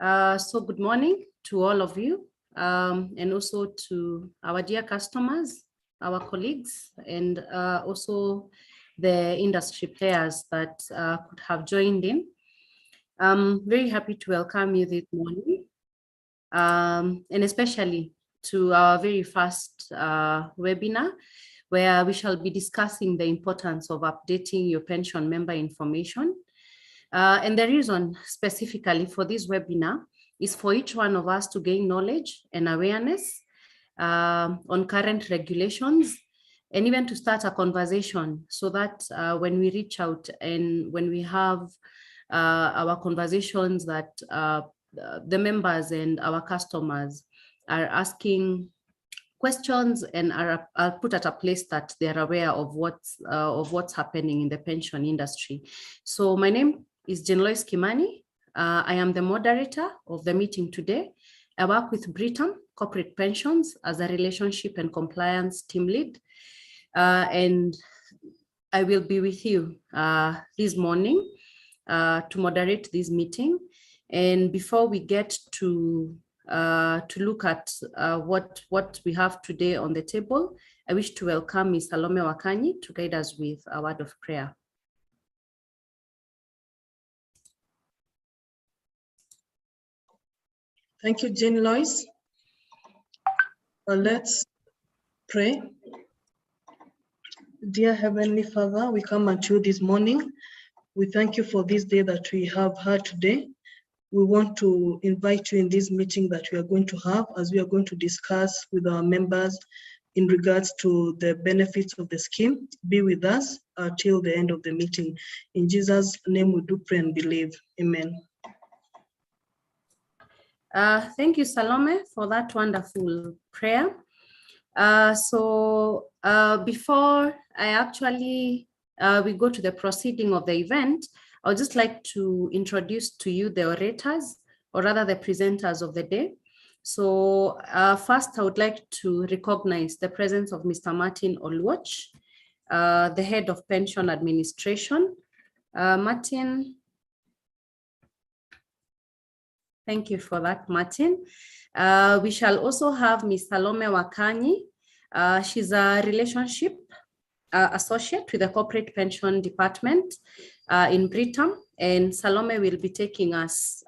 So good morning to all of you, and also to our dear customers, our colleagues, and also the industry players that could have joined in. I'm very happy to welcome you this morning, and especially to our very first webinar, where we shall be discussing the importance of updating your pension member information. And the reason specifically for this webinar is for each one of us to gain knowledge and awareness on current regulations, and even to start a conversation so that when we reach out and when we have our conversations that the members and our customers are asking questions and are put at a place that they're aware of what's happening in the pension industry. So my name is Jenlois Kimani. I am the moderator of the meeting today. I work with Britam Corporate Pensions as a relationship and compliance team lead. And I will be with you this morning to moderate this meeting. And before we get to look at what we have today on the table, I wish to welcome Ms. Salome Wakanyi to guide us with a word of prayer. Thank you, Jane Lois. Let's pray. Dear Heavenly Father, we come at you this morning. We thank you for this day that we have had today. We want to invite you in this meeting that we are going to have, as we are going to discuss with our members in regards to the benefits of the scheme. Be with us till the end of the meeting. In Jesus' name we do pray and believe. Amen. Thank you, Salome, for that wonderful prayer. So before I actually we go to the proceeding of the event, I would just like to introduce to you the orators, or rather the presenters of the day. So first, I would like to recognize the presence of Mr. Martin Oluoch, the head of pension administration. Martin. Thank you for that, Martin. We shall also have Ms. Salome Wakanyi. She's a relationship associate with the corporate pension department in Britam, and Salome will be taking us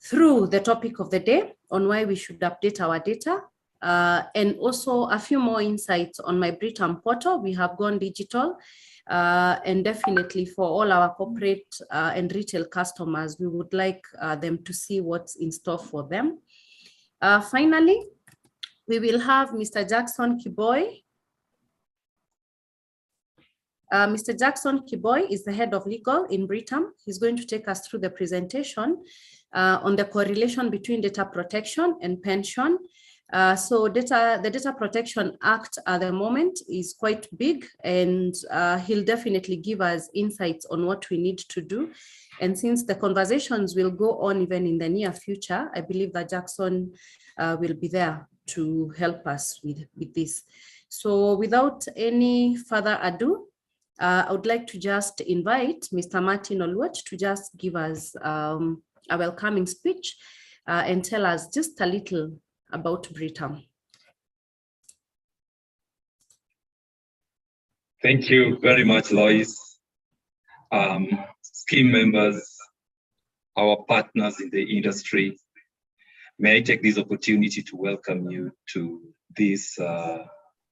through the topic of the day on why we should update our data, and also a few more insights on my Britam portal. We have gone digital. And definitely for all our corporate and retail customers, we would like them to see what's in store for them. Finally, we will have Mr. Jackson Kiboy. Mr. Jackson Kiboy is the head of legal in Britam. He's going to take us through the presentation on the correlation between data protection and pension. So the Data Protection Act at the moment is quite big, and he'll definitely give us insights on what we need to do. And since the conversations will go on even in the near future, I believe that Jackson will be there to help us with this. So without any further ado, I would like to just invite Mr. Martin Oluoch to just give us a welcoming speech and tell us just a little about Britam. Thank you very much, Lois. Scheme members, our partners in the industry, may I take this opportunity to welcome you to this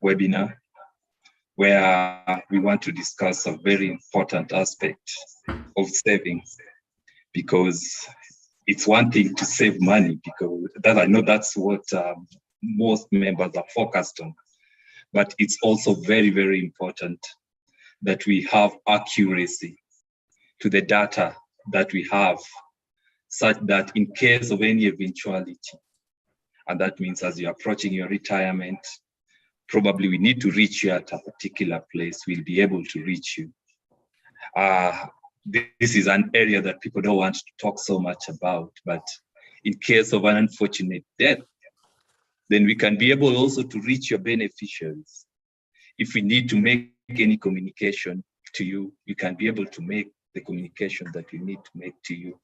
webinar, where we want to discuss a very important aspect of savings, because it's one thing to save money, because I know that's what most members are focused on. But it's also very, very important that we have accuracy to the data that we have, such that in case of any eventuality, and that means as you're approaching your retirement, probably we need to reach you at a particular place, we'll be able to reach you. This is an area that people don't want to talk so much about, but in case of an unfortunate death, then we can be able also to reach your beneficiaries. If we need to make any communication to you, you can be able to make the communication that you need to make to you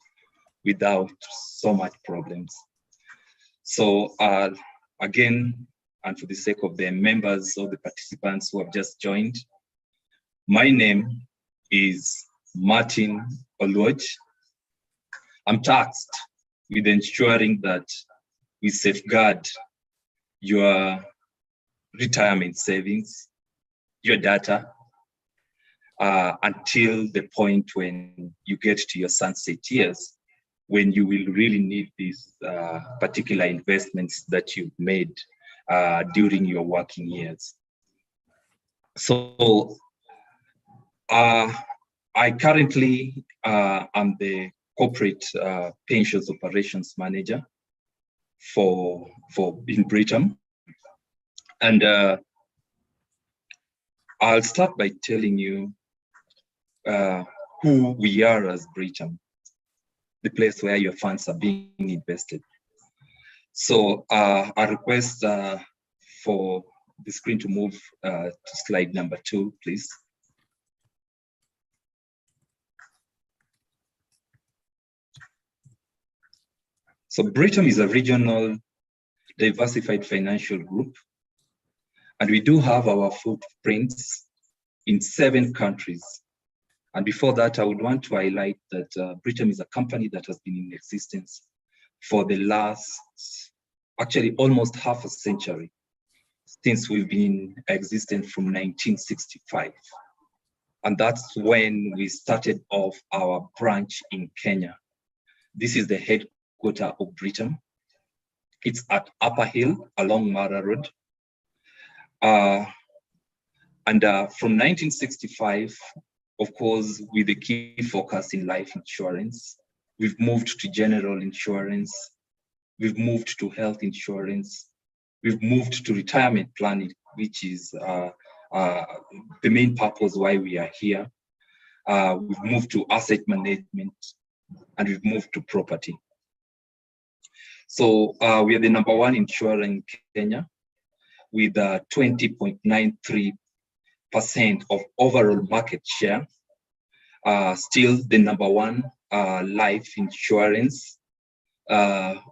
without so much problems. So again, and for the sake of the members or the participants who have just joined, my name is Martin Oluoj. I'm tasked with ensuring that we safeguard your retirement savings, your data, until the point when you get to your sunset years, when you will really need these particular investments that you've made during your working years. So I currently am the corporate pensions operations manager for in Britam. And I'll start by telling you who we are as Britam, the place where your funds are being invested. So I request for the screen to move to slide number 2, please. So Britam is a regional diversified financial group, and we do have our footprints in 7 countries. And before that, I would want to highlight that Britam is a company that has been in existence for the last, actually almost half a century, since we've been existent from 1965. And that's when we started off our branch in Kenya. This is the headquarters of Britam. It's at Upper Hill along Mara Road. From 1965, of course, with the key focus in life insurance, we've moved to general insurance, we've moved to health insurance, we've moved to retirement planning, which is the main purpose why we are here. We've moved to asset management, and we've moved to property. So we are the #1 insurer in Kenya with 20.93% of overall market share. Still the #1 life insurance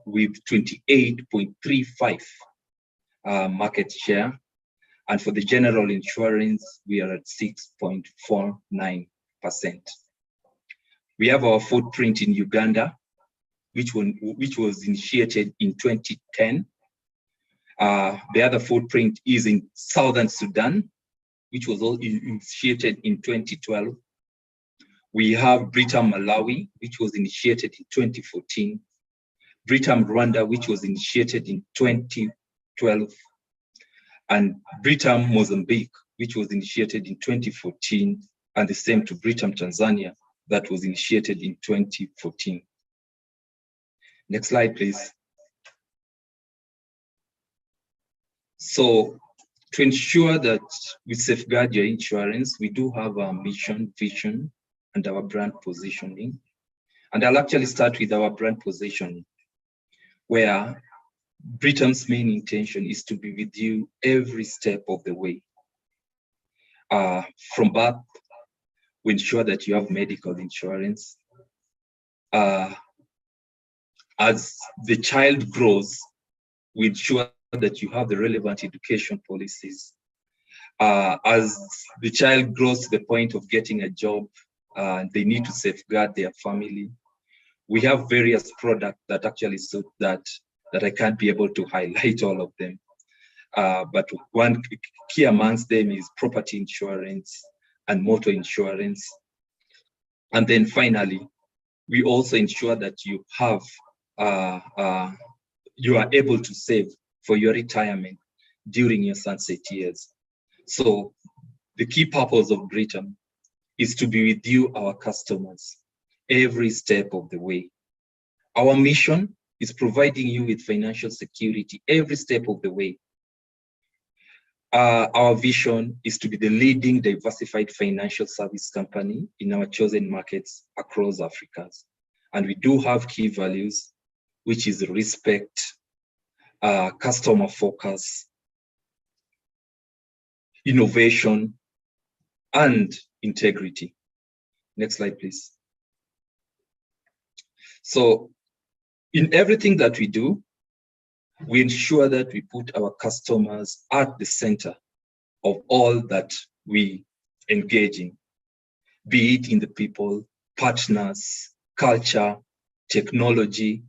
with 28.35 market share. And for the general insurance, we are at 6.49%. We have our footprint in Uganda, which was initiated in 2010. The other footprint is in Southern Sudan, which was all initiated in 2012. We have Britam Malawi, which was initiated in 2014. Britam Rwanda, which was initiated in 2012. And Britam Mozambique, which was initiated in 2014. And the same to Britam Tanzania, that was initiated in 2014. Next slide, please. So to ensure that we safeguard your insurance, we do have our mission, vision, and our brand positioning. And I'll actually start with our brand positioning, where Britam's main intention is to be with you every step of the way. From birth, we ensure that you have medical insurance. As the child grows, we ensure that you have the relevant education policies. As the child grows to the point of getting a job, they need to safeguard their family. We have various products that actually suit that I can't be able to highlight all of them. But one key amongst them is property insurance and motor insurance. And then finally, we also ensure that you have you are able to save for your retirement during your sunset years. So the key purpose of Britam is to be with you, our customers, every step of the way. Our mission is providing you with financial security every step of the way. Our vision is to be the leading diversified financial service company in our chosen markets across Africa. And we do have key values, which is respect, customer focus, innovation, and integrity. Next slide, please. So in everything that we do, we ensure that we put our customers at the center of all that we engage in, be it in the people, partners, culture, technology.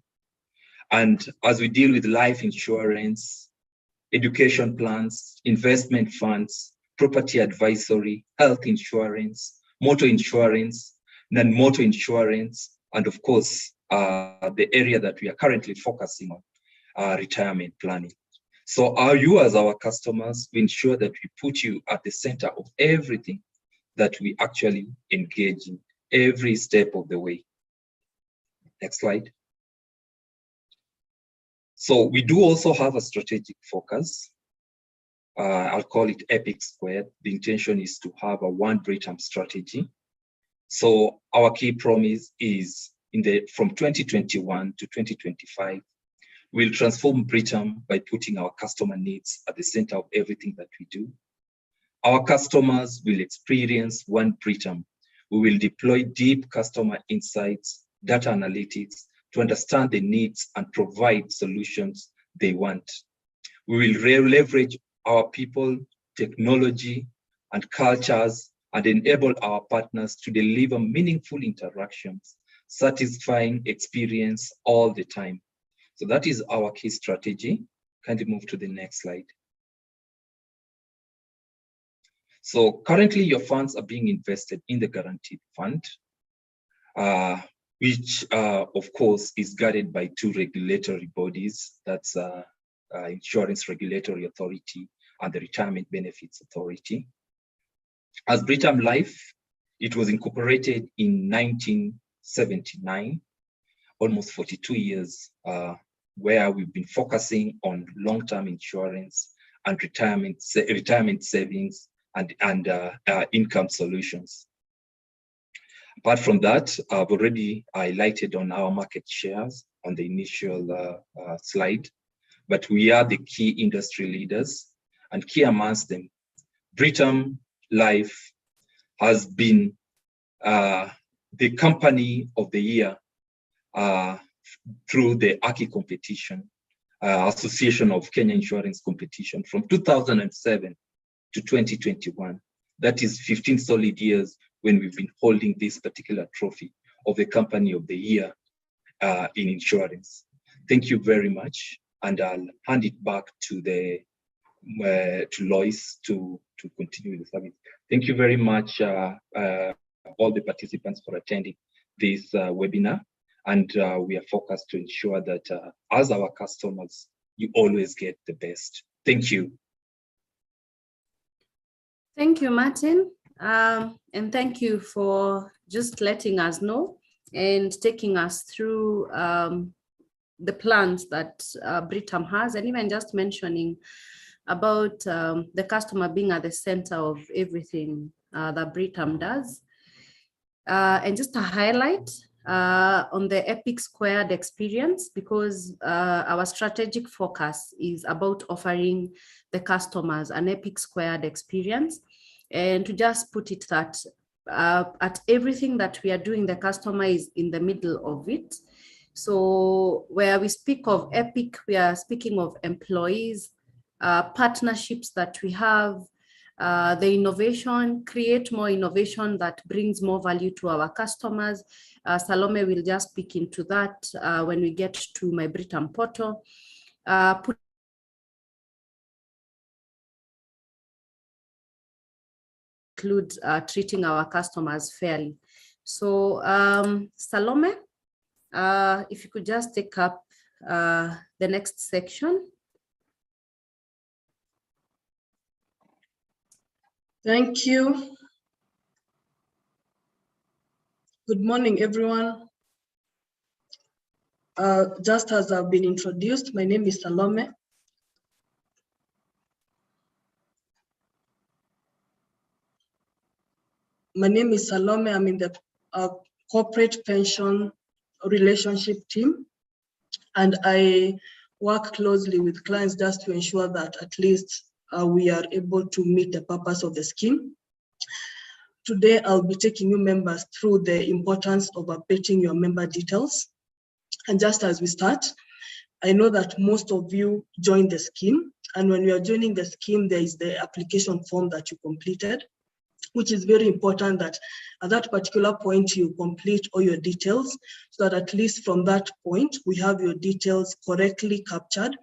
And as we deal with life insurance, education plans, investment funds, property advisory, health insurance, motor insurance, non-motor insurance, and of course, the area that we are currently focusing on, retirement planning. So you as our customers, we ensure that we put you at the center of everything that we actually engage in, every step of the way. Next slide. So we do also have a strategic focus. I'll call it EPIC squared. The intention is to have a one Britam strategy. So our key promise is from 2021 to 2025, we'll transform Britam by putting our customer needs at the center of everything that we do. Our customers will experience one Britam. We will deploy deep customer insights, data analytics to understand the needs and provide solutions they want. We will leverage our people, technology, and cultures and enable our partners to deliver meaningful interactions, satisfying experience all the time. So that is our key strategy. Kindly move to the next slide. So currently your funds are being invested in the guaranteed fund, which of course is guarded by two regulatory bodies. That's Insurance Regulatory Authority and the Retirement Benefits Authority. As Britam Life, it was incorporated in 1979, almost 42 years, where we've been focusing on long-term insurance and retirement savings and income solutions. Apart from that, I've already highlighted on our market shares on the initial slide, but we are the key industry leaders, and key amongst them, Britam Life has been the company of the year through the AKI competition, Association of Kenya Insurance Competition, from 2007 to 2021. That is 15 solid years when we've been holding this particular trophy of the company of the year in insurance. Thank you very much, and I'll hand it back to Lois to continue the service. Thank you very much, all the participants, for attending this webinar. And we are focused to ensure that as our customers, you always get the best. Thank you. Thank you, Martin. And thank you for just letting us know and taking us through the plans that Britam has, and even just mentioning about the customer being at the center of everything that Britam does. And just a highlight on the EPIC squared experience, because our strategic focus is about offering the customers an EPIC squared experience. And to just put it that at everything that we are doing, the customer is in the middle of it. So where we speak of EPIC, we are speaking of employees, partnerships that we have, the innovation, create more innovation that brings more value to our customers. Salome will just speak into that when we get to my Britam portal. Include treating our customers fairly. So Salome, if you could just take up the next section. Thank you. Good morning, everyone. Just as I've been introduced, my name is Salome. I'm in the corporate pension relationship team, and I work closely with clients just to ensure that at least we are able to meet the purpose of the scheme. Today, I'll be taking you members through the importance of updating your member details. And just as we start, I know that most of you joined the scheme, and when you are joining the scheme, there is the application form that you completed, which is very important that at that particular point you complete all your details, so that at least from that point we have your details correctly captured,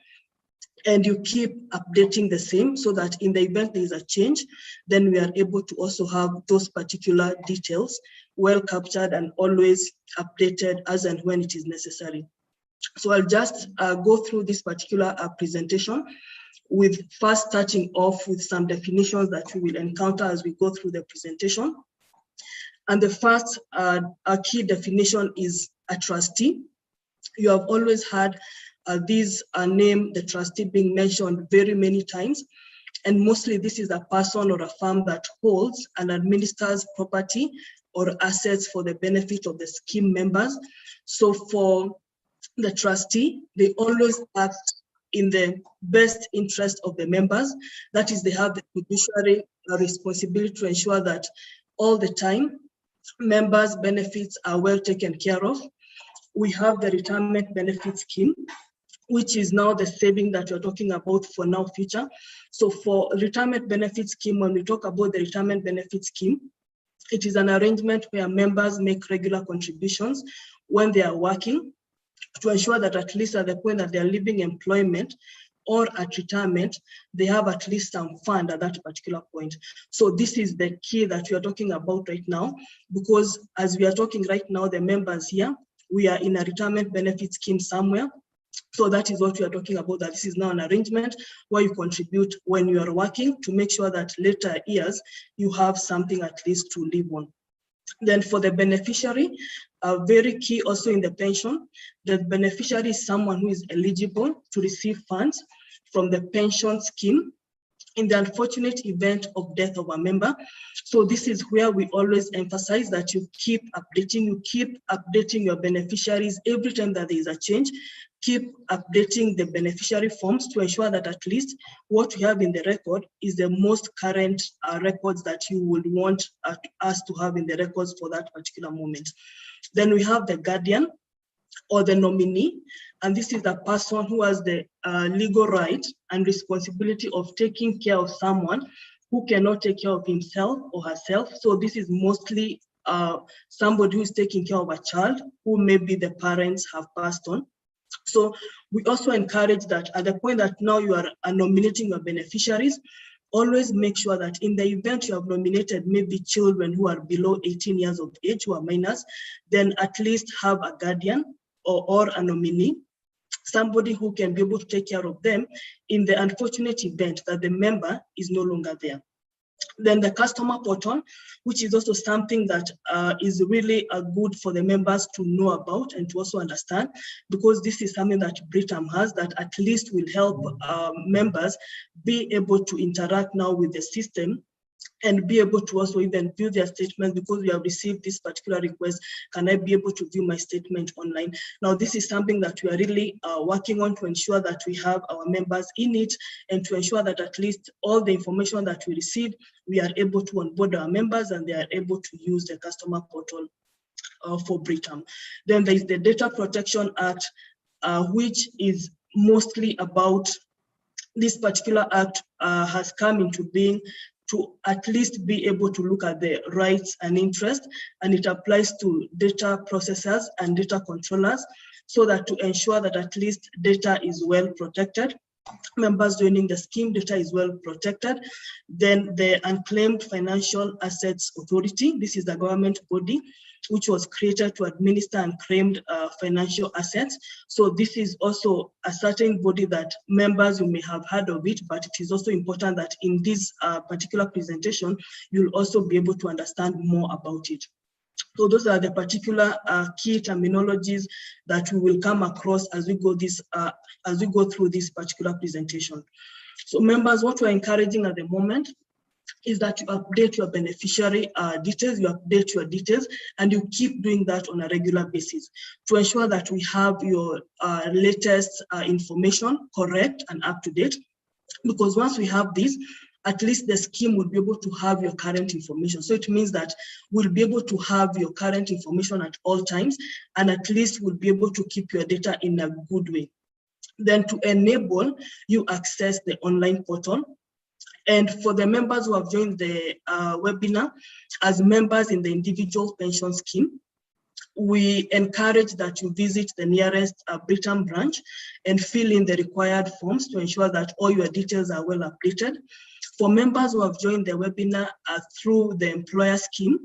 and you keep updating the same, so that in the event there is a change, then we are able to also have those particular details well captured and always updated as and when it is necessary. So I'll just go through this particular presentation, with first starting off with some definitions that we will encounter as we go through the presentation. And the first key definition is a trustee. You have always had this name, the trustee, being mentioned very many times. And mostly this is a person or a firm that holds and administers property or assets for the benefit of the scheme members. So for the trustee, they always act in the best interest of the members. That is, they have the fiduciary responsibility to ensure that all the time members' benefits are well taken care of. We have the retirement benefit scheme, which is now the saving that we're talking about for now future. So for retirement benefit scheme, when we talk about the retirement benefit scheme, it is an arrangement where members make regular contributions when they are working, to ensure that at least at the point that they are leaving employment or at retirement, they have at least some fund at that particular point. So this is the key that we are talking about right now, because as we are talking right now, the members here, we are in a retirement benefit scheme somewhere. So that is what we are talking about, that this is now an arrangement where you contribute when you are working, to make sure that later years you have something at least to live on. Then for the beneficiary, very key also in the pension, the beneficiary is someone who is eligible to receive funds from the pension scheme in the unfortunate event of death of a member. So this is where we always emphasize that you keep updating your beneficiaries every time that there is a change. Keep updating the beneficiary forms to ensure that at least what we have in the record is the most current records that you would want us to have in the records for that particular moment. Then we have the guardian or the nominee, and this is the person who has the legal right and responsibility of taking care of someone who cannot take care of himself or herself. So this is mostly somebody who is taking care of a child who maybe the parents have passed on. So we also encourage that at the point that now you are nominating your beneficiaries, always make sure that in the event you have nominated maybe children who are below 18 years of age, who are minors, then at least have a guardian or a nominee, somebody who can be able to take care of them in the unfortunate event that the member is no longer there. Then the customer portal, which is also something that is really good for the members to know about and to also understand, because this is something that Britam has that at least will help members be able to interact now with the system and be able to also even view their statements, because we have received this particular request. Can I be able to view my statement online? Now, this is something that we are really working on to ensure that we have our members in it, and to ensure that at least all the information that we receive, we are able to onboard our members and they are able to use the customer portal for Britam. Then there is the Data Protection Act, which is mostly about this particular act has come into being to at least be able to look at the rights and interests, and it applies to data processors and data controllers, so that to ensure that at least data is well protected. Members joining the scheme, data is well protected. Then the Unclaimed Financial Assets Authority, this is the government body which was created to administer unclaimed financial assets. So this is also a certain body that members, you may have heard of it, but it is also important that in this particular presentation, you'll also be able to understand more about it. So those are the particular key terminologies that we will come across as we go through this particular presentation. So members, what we're encouraging at the moment is that you update your beneficiary details, you update your details, and you keep doing that on a regular basis to ensure that we have your latest information correct and up to date. Because once we have this, at least the scheme will be able to have your current information. So it means that we'll be able to have your current information at all times, and at least we'll be able to keep your data in a good way. Then to enable you access the online portal. And for the members who have joined the webinar as members in the individual pension scheme, we encourage that you visit the nearest Britam branch and fill in the required forms to ensure that all your details are well updated. For members who have joined the webinar through the employer scheme,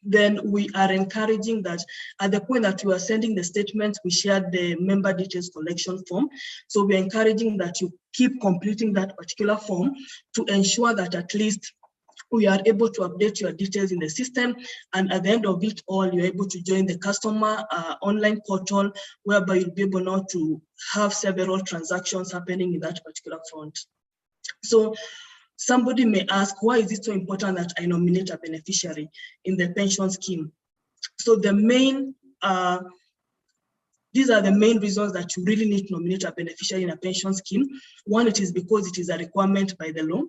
then we are encouraging that at the point that you are sending the statements, we shared the member details collection form. So we're encouraging that you keep completing that particular form to ensure that at least we are able to update your details in the system. And at the end of it all, you're able to join the customer online portal, whereby you'll be able now to have several transactions happening in that particular front. So somebody may ask, why is it so important that I nominate a beneficiary in the pension scheme? So the main, these are the main reasons that you really need to nominate a beneficiary in a pension scheme. One, it is because it is a requirement by the law.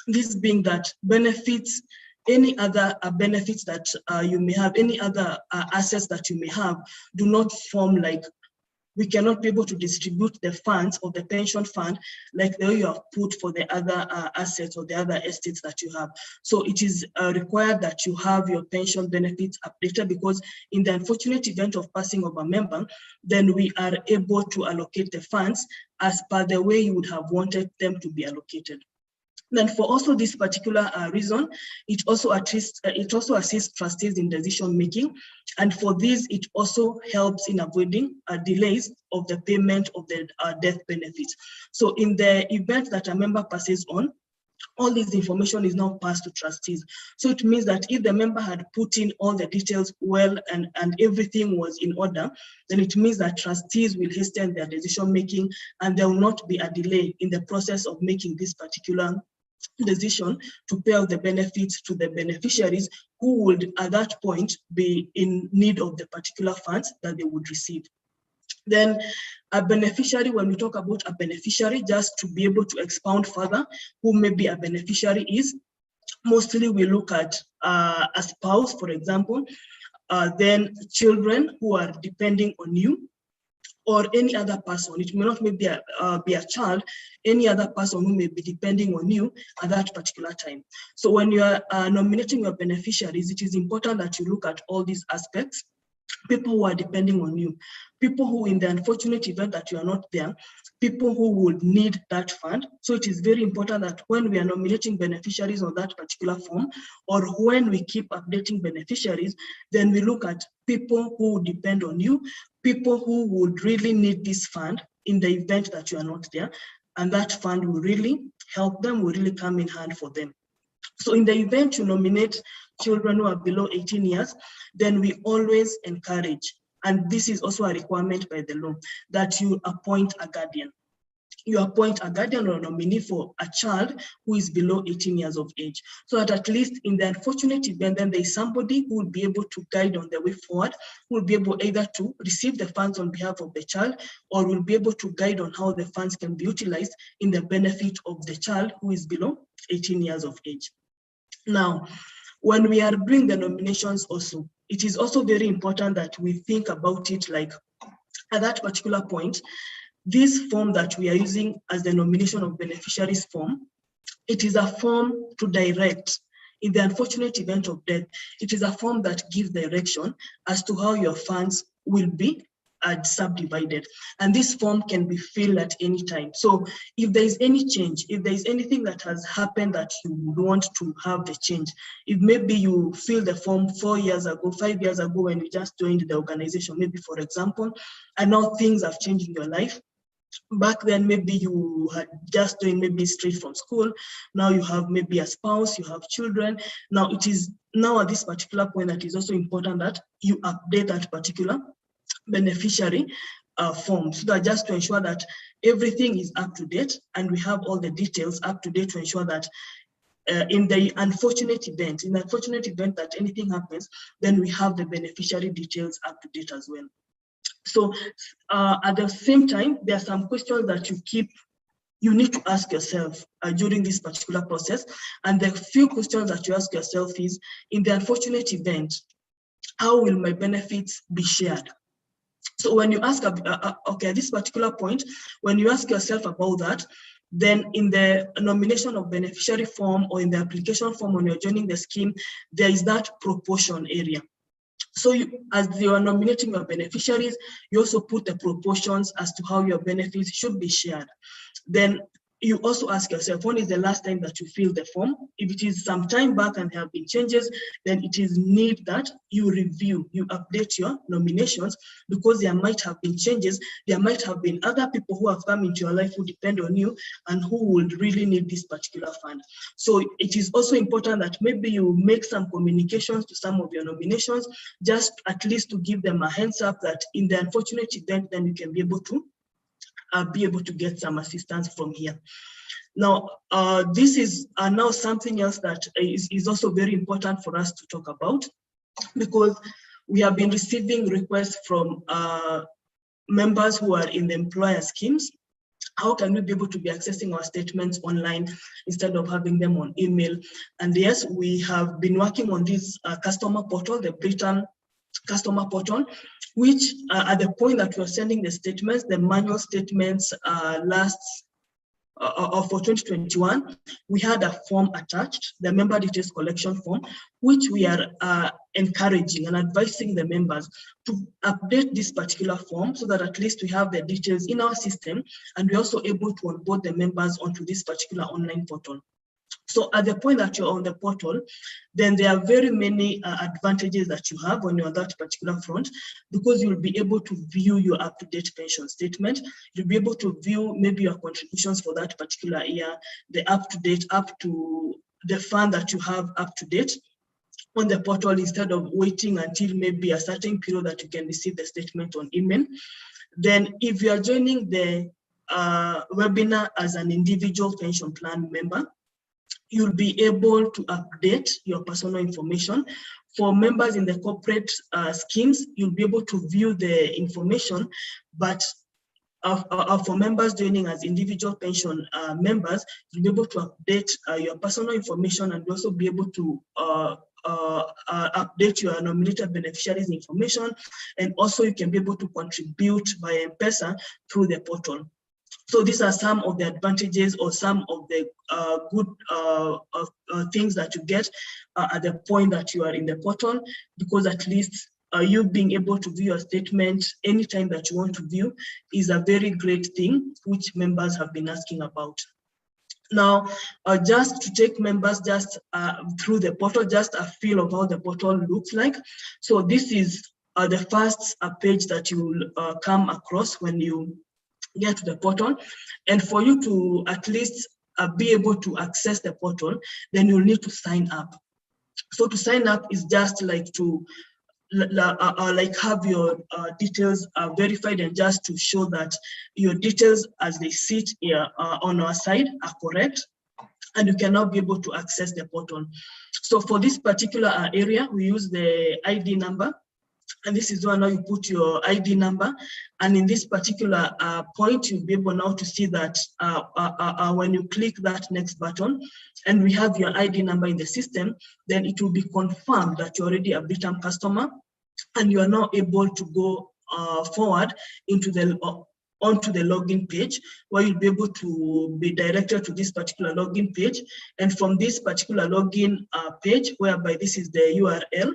This being that benefits, any other benefits that you may have, any other assets that you may have, do not form like, we cannot be able to distribute the funds of the pension fund like the way you have put for the other assets or the other estates that you have. So it is required that you have your pension benefits updated, because in the unfortunate event of passing of a member, then we are able to allocate the funds as per the way you would have wanted them to be allocated. Then for also this particular reason, it also assists trustees in decision making. And for this, it also helps in avoiding delays of the payment of the death benefits. So in the event that a member passes on, all this information is now passed to trustees. So it means that if the member had put in all the details well and everything was in order, then it means that trustees will hasten their decision making, and there will not be a delay in the process of making this particular decision to pay out the benefits to the beneficiaries, who would at that point be in need of the particular funds that they would receive. Then a beneficiary, when we talk about a beneficiary, just to be able to expound further who maybe a beneficiary is, mostly we look at a spouse, for example, then children who are depending on you, or any other person. It may not maybe be a child, any other person who may be depending on you at that particular time. So when you are nominating your beneficiaries, it is important that you look at all these aspects. People who are depending on you, people who, in the unfortunate event that you are not there, people who would need that fund. So it is very important that when we are nominating beneficiaries on that particular form, or when we keep updating beneficiaries, then we look at people who depend on you, people who would really need this fund in the event that you are not there, and that fund will really help them, will really come in hand for them. So in the event you nominate children who are below 18 years, then we always encourage, and this is also a requirement by the law, that you appoint a guardian. You appoint a guardian or a nominee for a child who is below 18 years of age. So that at least in the unfortunate event, then there is somebody who will be able to guide on the way forward, who will be able either to receive the funds on behalf of the child, or will be able to guide on how the funds can be utilized in the benefit of the child who is below 18 years of age. Now, when we are doing the nominations also, it is also very important that we think about it like at that particular point, this form that we are using as the nomination of beneficiaries form, it is a form to direct. In the unfortunate event of death, it is a form that gives direction as to how your funds will be subdivided. And this form can be filled at any time. So if there is any change, if there is anything that has happened that you would want to have the change, if maybe you filled the form 4 years ago, 5 years ago when you just joined the organization, maybe for example, and now things have changed in your life. Back then, maybe you had just joined maybe straight from school. Now you have maybe a spouse, you have children. Now it is now at this particular point that is also important that you update that particular beneficiary form, so that just to ensure that everything is up to date and we have all the details up to date to ensure that in the unfortunate event that anything happens, then we have the beneficiary details up to date as well. So at the same time, there are some questions that you keep you need to ask yourself during this particular process. And the few questions that you ask yourself is, in the unfortunate event, how will my benefits be shared? So when you ask, okay, at this particular point, when you ask yourself about that, then in the nomination of beneficiary form or in the application form when you're joining the scheme, there is that proportion area. So as you are nominating your beneficiaries, you also put the proportions as to how your benefits should be shared. Then you also ask yourself, when is the last time that you filled the form? If it is some time back and there have been changes, then it is need that you review, you update your nominations, because there might have been changes. There might have been other people who have come into your life who depend on you and who would really need this particular fund. So it is also important that maybe you make some communications to some of your nominations, just at least to give them a heads up that in the unfortunate event, then you can be able to get some assistance from here. Now, this is now something else that is also very important for us to talk about, because we have been receiving requests from members who are in the employer schemes. How can we be able to be accessing our statements online instead of having them on email? And yes, we have been working on this customer portal, the Britam customer portal, which at the point that we are sending the statements, the manual statements for 2021, we had a form attached, the member details collection form, which we are encouraging and advising the members to update this particular form so that at least we have the details in our system and we're also able to onboard the members onto this particular online portal. So at the point that you're on the portal, then there are very many advantages that you have when you're on that particular front, because you'll be able to view your up-to-date pension statement. You'll be able to view maybe your contributions for that particular year, the up-to-date, up to the fund that you have up-to-date on the portal, instead of waiting until maybe a certain period that you can receive the statement on email. Then if you are joining the webinar as an individual pension plan member, you'll be able to update your personal information. For members in the corporate schemes, you'll be able to view the information, but for members joining as individual pension members, you'll be able to update your personal information and also be able to update your nominated beneficiaries information, and also you can be able to contribute via M-Pesa through the portal. So these are some of the advantages or some of the good things that you get at the point that you are in the portal, because at least you being able to view your statement anytime that you want to view is a very great thing, which members have been asking about. Now, just to take members just through the portal, just a feel of how the portal looks like. So this is the first page that you will come across when you get to the portal. And for you to at least be able to access the portal, then you'll need to sign up. So to sign up is just like to have your details verified, and just to show that your details as they sit here on our side are correct, and you cannot be able to access the portal. So for this particular area, we use the ID number. And this is where now you put your ID number. And in this particular point, you'll be able now to see that when you click that next button and we have your ID number in the system, then it will be confirmed that you're already a Britam customer, and you are now able to go forward into the onto the login page, where you'll be able to be directed to this particular login page. And from this particular login page, whereby this is the URL,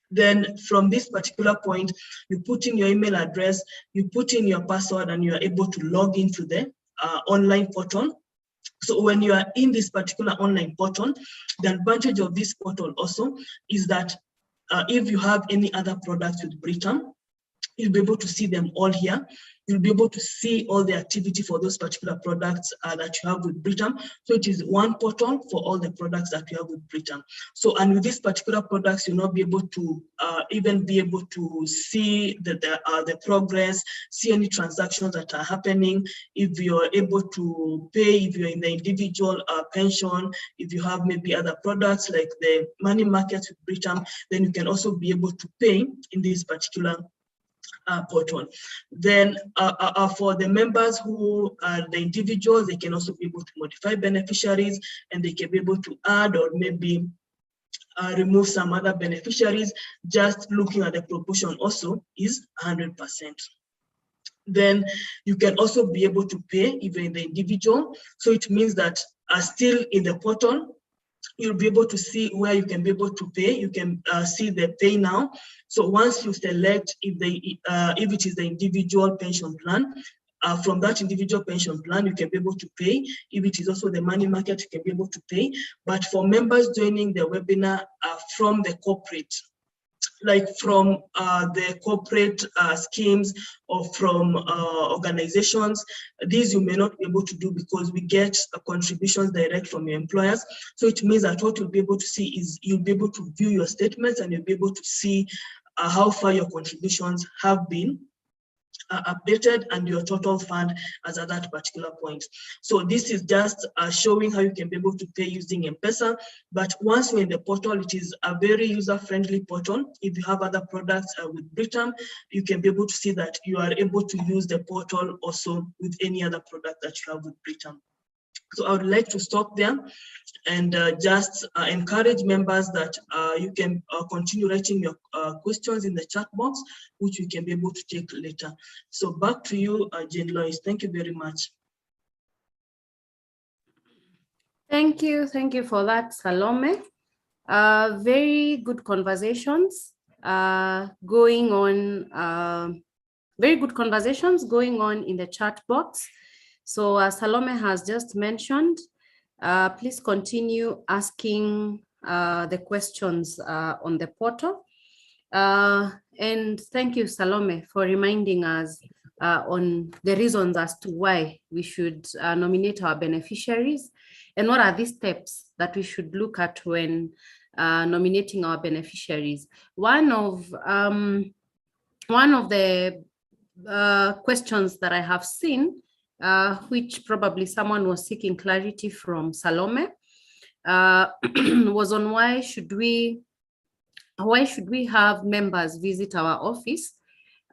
then from this particular point, you put in your email address, you put in your password, and you are able to log into the online portal. So when you are in this particular online portal, the advantage of this portal also is that if you have any other products with Britam, you'll be able to see them all here. You'll be able to see all the activity for those particular products that you have with Britam. So it is one portal for all the products that you have with Britam. So, and with these particular products, you'll not be able to even be able to see the progress, see any transactions that are happening. If you're able to pay, if you're in the individual pension, if you have maybe other products like the money markets with Britam, then you can also be able to pay in this particular portal. Then for the members who are the individuals, they can also be able to modify beneficiaries, and they can be able to add or maybe remove some other beneficiaries. Just looking at the proportion also is 100%. Then you can also be able to pay even the individual. So it means that still in the portal, you'll be able to see where you can be able to pay. You can see the pay now. So once you select if it is the individual pension plan, from that individual pension plan, you can be able to pay. If it is also the money market, you can be able to pay. But for members joining the webinar from the corporate, like from the corporate schemes or from organizations, these you may not be able to do because we get contributions direct from your employers. So it means that what you'll be able to see is you'll be able to view your statements, and you'll be able to see how far your contributions have been updated and your total fund as at that particular point. So this is just showing how you can be able to pay using M-Pesa. But once you're in the portal, it is a very user-friendly portal. If you have other products with Britam, you can be able to see that you are able to use the portal also with any other product that you have with Britam. So I would like to stop there and just encourage members that you can continue writing your questions in the chat box, which we can be able to take later. So back to you, Jane Lois. Thank you very much. Thank you for that, Salome. Very good conversations going on. Very good conversations going on in the chat box. So as Salome has just mentioned, please continue asking the questions on the portal. And thank you, Salome, for reminding us on the reasons as to why we should nominate our beneficiaries, and what are the steps that we should look at when nominating our beneficiaries. One of the questions that I have seen, which probably someone was seeking clarity from Salome, was on why should we have members visit our office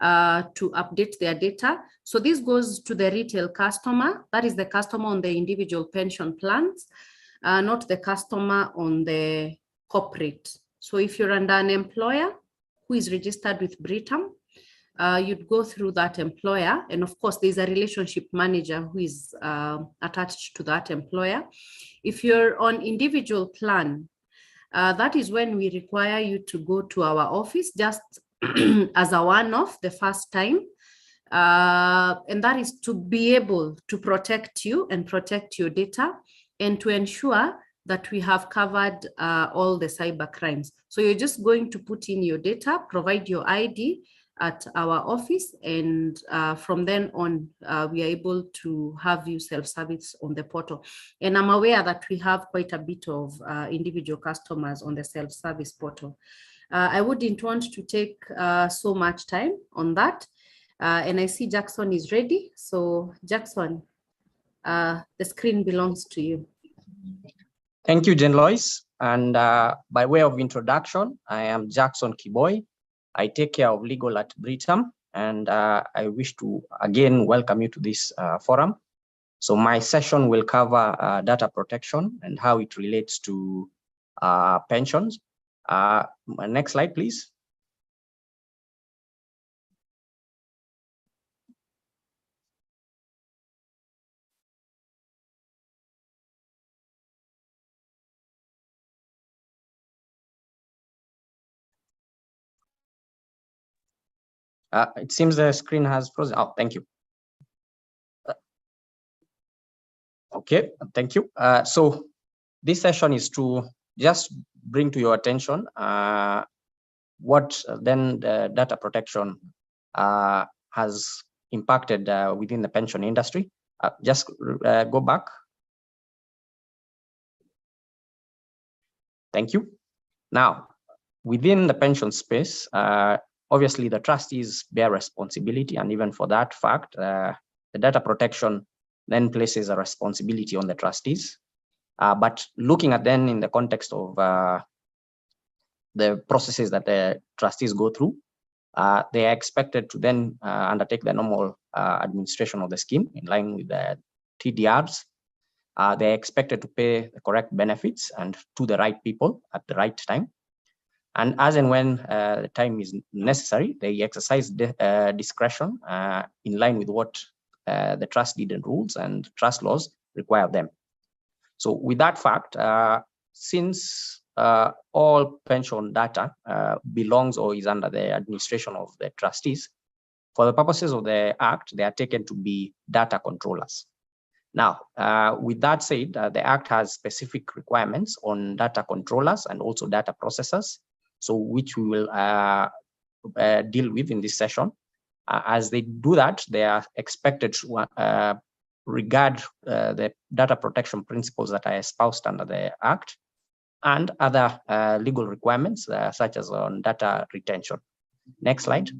to update their data. So this goes to the retail customer, that is the customer on the individual pension plans, not the customer on the corporate. So if you're under an employer who is registered with Britam, you'd go through that employer, and of course there's a relationship manager who is attached to that employer. If you're on individual plan, that is when we require you to go to our office just as a one-off the first time, and that is to be able to protect you and protect your data, and to ensure that we have covered all the cyber crimes. So you're just going to put in your data, provide your ID at our office, and from then on, we are able to have you self-service on the portal. And I'm aware that we have quite a bit of individual customers on the self-service portal. I wouldn't want to take so much time on that. And I see Jackson is ready. So Jackson, the screen belongs to you. Thank you, Jane Lois. And by way of introduction, I am Jackson Kiboy. I take care of legal at Britam, and I wish to again welcome you to this forum. So my session will cover data protection and how it relates to pensions. Next slide, please. It seems the screen has frozen. Oh, thank you. Okay, thank you. So this session is to just bring to your attention what then the data protection has impacted within the pension industry. Just go back. Thank you. Now, within the pension space, obviously the trustees bear responsibility, and even for that fact, the data protection then places a responsibility on the trustees. But looking at then in the context of the processes that the trustees go through, They are expected to then undertake the normal administration of the scheme in line with the TDRs. They are expected to pay the correct benefits and to the right people at the right time. And as and when the time is necessary, they exercise discretion in line with what the trust deed and rules and trust laws require them. So with that fact, since all pension data belongs or is under the administration of the trustees, for the purposes of the Act, they are taken to be data controllers. Now, with that said, the Act has specific requirements on data controllers and also data processors, so which we will deal with in this session. As they do that, they are expected to regard the data protection principles that are espoused under the Act and other legal requirements, such as on data retention. Next slide.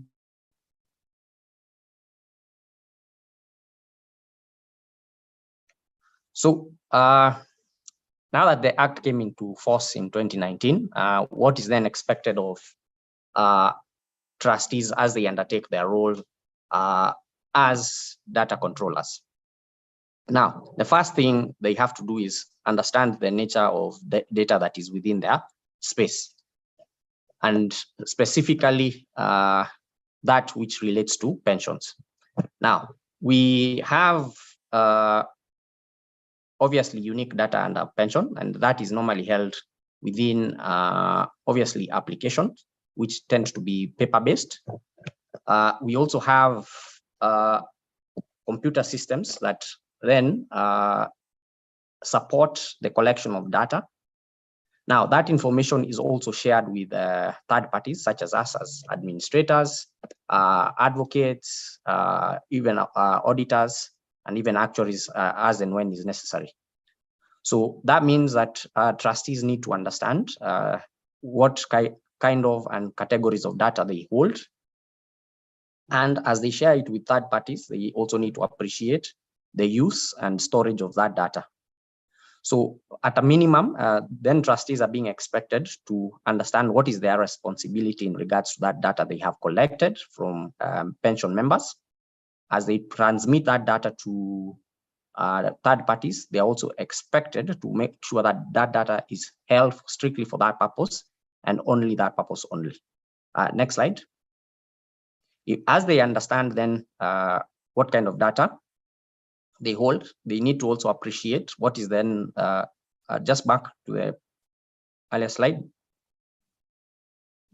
So now that the Act came into force in 2019, what is then expected of trustees as they undertake their role as data controllers? Now, the first thing they have to do is understand the nature of the data that is within their space, and specifically that which relates to pensions. Now, we have obviously unique data under pension, and that is normally held within obviously applications, which tend to be paper-based. We also have computer systems that then support the collection of data. Now, that information is also shared with third parties, such as us as administrators, advocates, even auditors, and even actuaries as and when is necessary. So that means that trustees need to understand what kind of and categories of data they hold. And as they share it with third parties, they also need to appreciate the use and storage of that data. So at a minimum, then trustees are being expected to understand what is their responsibility in regards to that data they have collected from pension members. As they transmit that data to third parties, they are also expected to make sure that that data is held strictly for that purpose and only that purpose only. Next slide. As they understand then what kind of data they hold, they need to also appreciate what is then, just back to the earlier slide,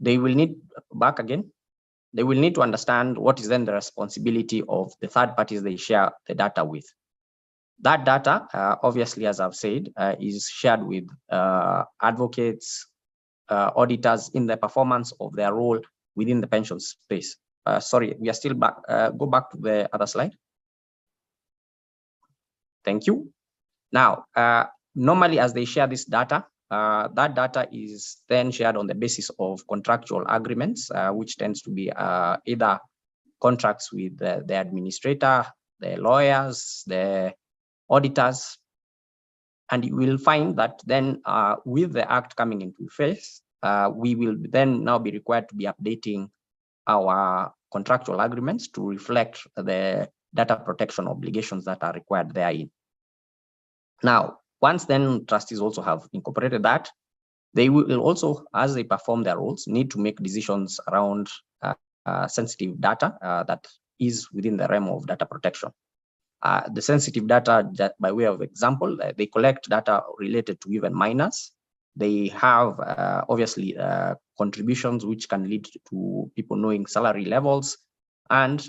they will need, back again, they will need to understand what is then the responsibility of the third parties they share the data with. That data, obviously, as I've said, is shared with advocates, auditors in the performance of their role within the pension space. Sorry, we are still back. Go back to the other slide. Thank you. Now, normally as they share this data, that data is then shared on the basis of contractual agreements, which tends to be either contracts with the administrator, the lawyers, the auditors. And you will find that then with the Act coming into effect, we will then now be required to be updating our contractual agreements to reflect the data protection obligations that are required therein. Now, once then trustees also have incorporated that, they will also, as they perform their roles, need to make decisions around sensitive data that is within the realm of data protection. The sensitive data, that by way of example, they collect data related to even minors. They have obviously contributions which can lead to people knowing salary levels and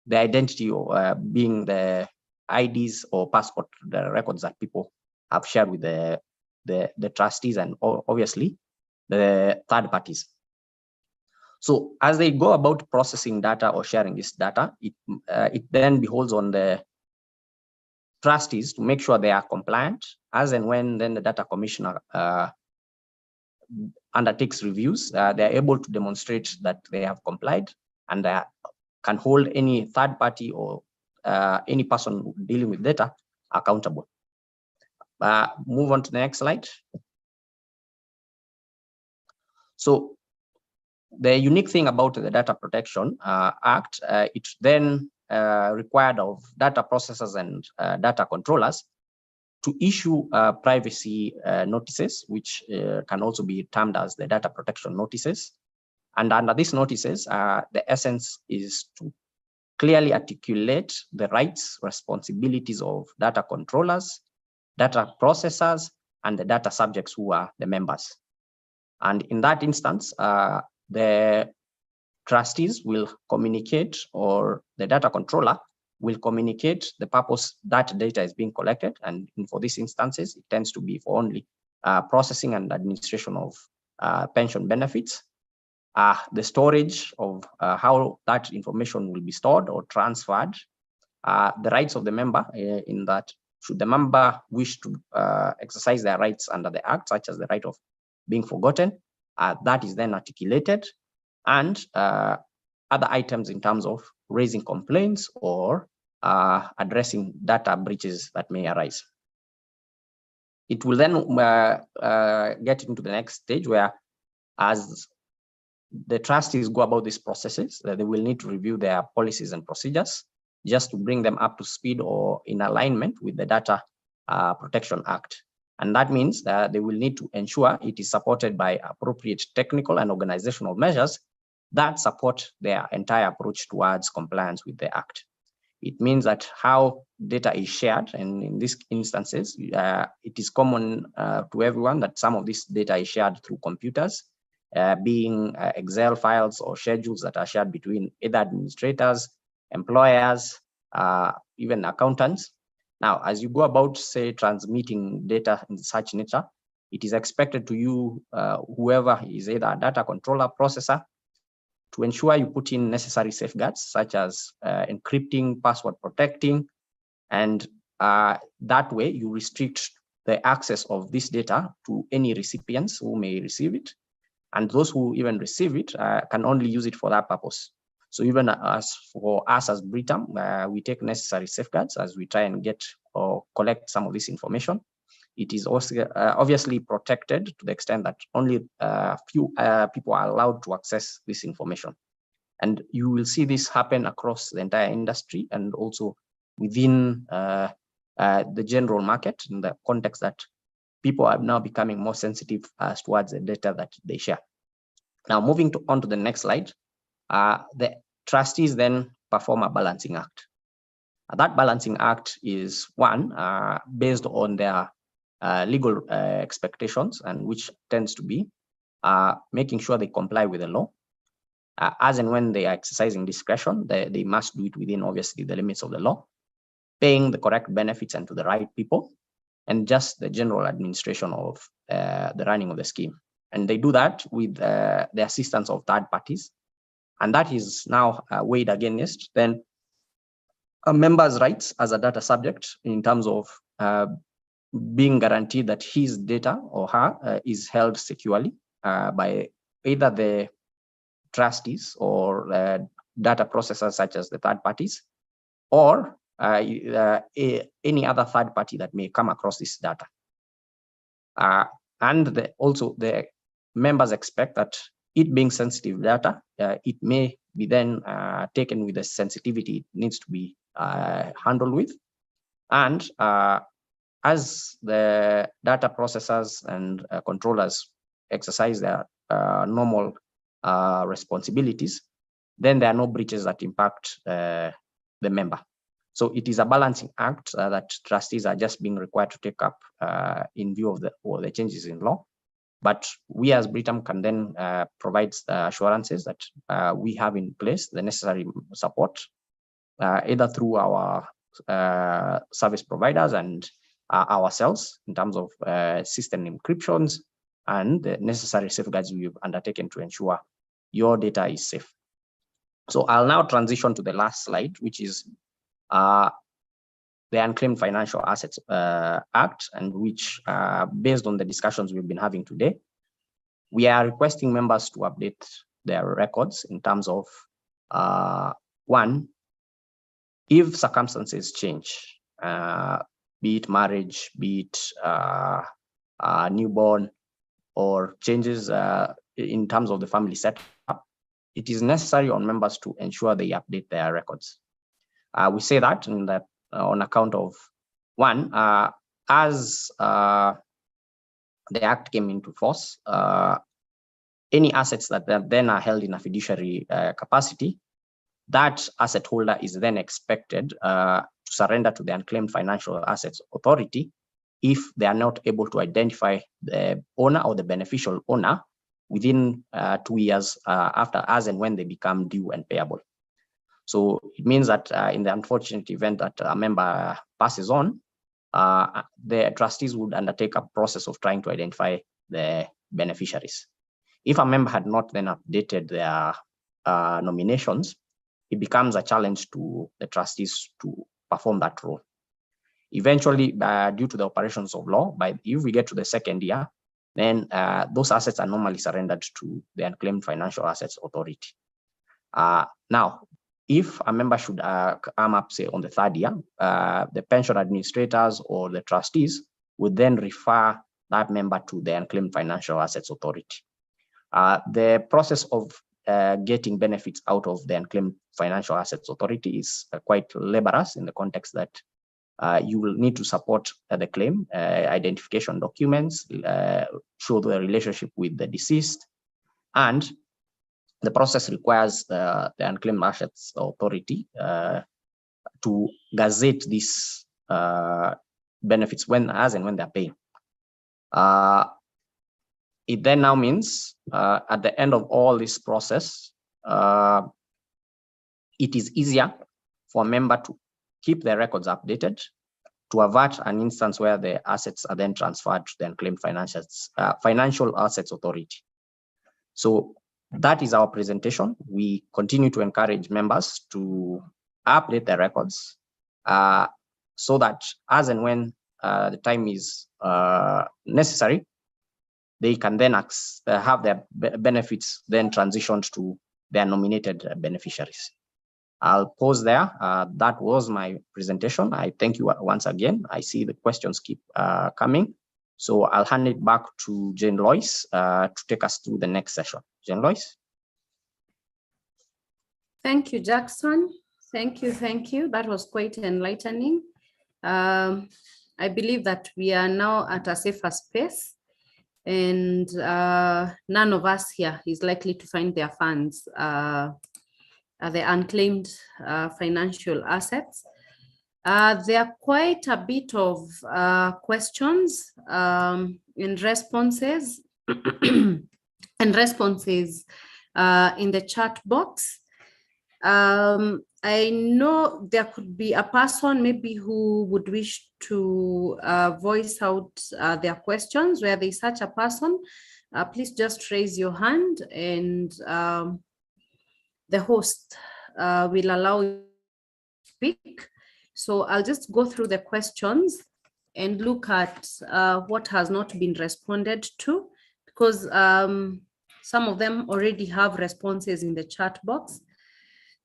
the identity of being the IDs or passport, the records that people have shared with the trustees and obviously the third parties. So as they go about processing data or sharing this data, it then beholds on the trustees to make sure they are compliant as and when then the data commissioner undertakes reviews, they are able to demonstrate that they have complied and can hold any third party or any person dealing with data accountable. Move on to the next slide. So the unique thing about the Data Protection Act, it then required of data processors and data controllers to issue privacy notices, which can also be termed as the data protection notices. And under these notices, the essence is to clearly articulate the rights, responsibilities of data controllers, data processors, and the data subjects who are the members. And in that instance, the trustees will communicate, or the data controller will communicate the purpose that data is being collected. And for these instances, it tends to be for only processing and administration of pension benefits, the storage of how that information will be stored or transferred, the rights of the member in that should the member wish to exercise their rights under the Act, such as the right of being forgotten, that is then articulated, and other items in terms of raising complaints or addressing data breaches that may arise. It will then get into the next stage where, as the trustees go about these processes, they will need to review their policies and procedures just to bring them up to speed or in alignment with the Data Protection Act. And that means that they will need to ensure it is supported by appropriate technical and organizational measures that support their entire approach towards compliance with the Act. It means that how data is shared, and in these instances, it is common to everyone that some of this data is shared through computers, being Excel files or schedules that are shared between either administrators, employers, even accountants. Now, as you go about, say, transmitting data in such nature, it is expected to you, whoever is either a data controller, processor, to ensure you put in necessary safeguards, such as encrypting, password protecting, and that way you restrict the access of this data to any recipients who may receive it. And those who even receive it can only use it for that purpose. So even as for us as Britam, we take necessary safeguards as we try and get or collect some of this information. It is also obviously protected to the extent that only few people are allowed to access this information. And you will see this happen across the entire industry and also within the general market, in the context that people are now becoming more sensitive as towards the data that they share. Now, moving on to the next slide, the trustees then perform a balancing act. That balancing act is one based on their legal expectations, and which tends to be making sure they comply with the law. As and when they are exercising discretion, they must do it within, obviously, the limits of the law, paying the correct benefits and to the right people, and just the general administration of the running of the scheme. And they do that with the assistance of third parties. And that is now weighed against then a member's rights as a data subject in terms of being guaranteed that his data or her is held securely by either the trustees or data processors such as the third parties, or any other third party that may come across this data. And also the members expect that it being sensitive data, it may be then taken with the sensitivity it needs to be handled with. And as the data processors and controllers exercise their normal responsibilities, then there are no breaches that impact the member. So it is a balancing act that trustees are just being required to take up in view of the changes in law. But we as Britam can then provide assurances that we have in place the necessary support, either through our service providers and ourselves in terms of system encryptions and the necessary safeguards we've undertaken to ensure your data is safe. So I'll now transition to the last slide, which is the Unclaimed Financial Assets Act, and which, based on the discussions we've been having today, we are requesting members to update their records in terms of, one, if circumstances change, be it marriage, be it newborn, or changes in terms of the family setup, it is necessary on members to ensure they update their records. We say that on account of one, as the Act came into force, any assets that then are held in a fiduciary capacity, that asset holder is then expected to surrender to the Unclaimed Financial Assets Authority if they are not able to identify the owner or the beneficial owner within 2 years after, as and when they become due and payable. So it means that in the unfortunate event that a member passes on, the trustees would undertake a process of trying to identify the beneficiaries. If a member had not then updated their nominations, it becomes a challenge to the trustees to perform that role. Eventually, due to the operations of law, if we get to the second year, then those assets are normally surrendered to the Unclaimed Financial Assets Authority. Now, if a member should come up, say, on the third year, the pension administrators or the trustees would then refer that member to the Unclaimed Financial Assets Authority. The process of getting benefits out of the Unclaimed Financial Assets Authority is quite laborious in the context that you will need to support the claim, identification documents, show the relationship with the deceased, and the process requires the Unclaimed Assets Authority to gazette these benefits as and when they're paid. It then now means at the end of all this process, it is easier for a member to keep their records updated to avert an instance where the assets are then transferred to the Unclaimed Financial Assets Authority. So that is our presentation. We continue to encourage members to update their records so that as and when the time is necessary, they can then have their benefits then transitioned to their nominated beneficiaries. I'll pause there. That was my presentation. I thank you once again. I see the questions keep coming. So I'll hand it back to Jane Lois to take us through the next session. Jane Lois. Thank you, Jackson. Thank you. That was quite enlightening. I believe that we are now at a safer space, and none of us here is likely to find their funds, the unclaimed financial assets. There are quite a bit of questions and responses in the chat box. I know there could be a person maybe who would wish to voice out their questions. Where there is such a person, please just raise your hand, and the host will allow you to speak. So I'll just go through the questions and look at what has not been responded to, because some of them already have responses in the chat box,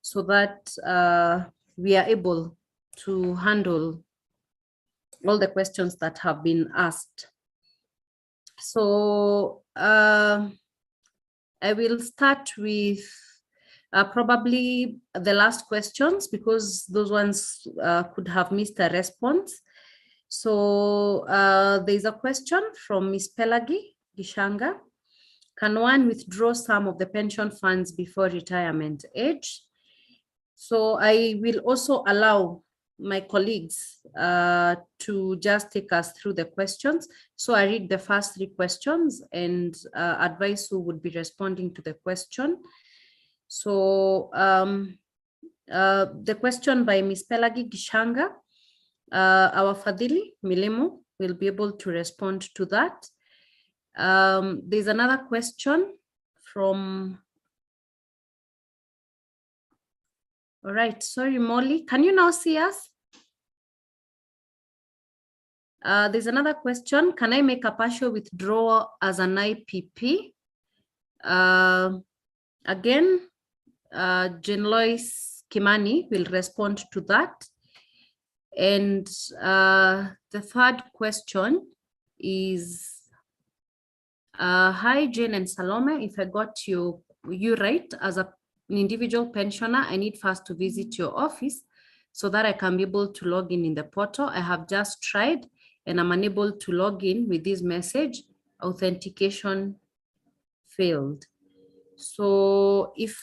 so that we are able to handle all the questions that have been asked. So I will start with probably the last questions, because those ones could have missed a response. So there's a question from Ms. Pelagi Gishanga. Can one withdraw some of the pension funds before retirement age? So I will also allow my colleagues to just take us through the questions. So I read the first 3 questions and advise who would be responding to the question. So the question by Ms. Pelagi Gishanga, our Fadhili Milimo will be able to respond to that. There's another question from, all right, sorry, Molly, can you now see us? There's another question. Can I make a partial withdrawal as an IPP? Again, Jane Lois Kimani will respond to that. And the third question is Hi, Jane and Salome. If I got you right, as an individual pensioner, I need first to visit your office so that I can be able to log in the portal. I have just tried and I'm unable to log in with this message, authentication failed. So if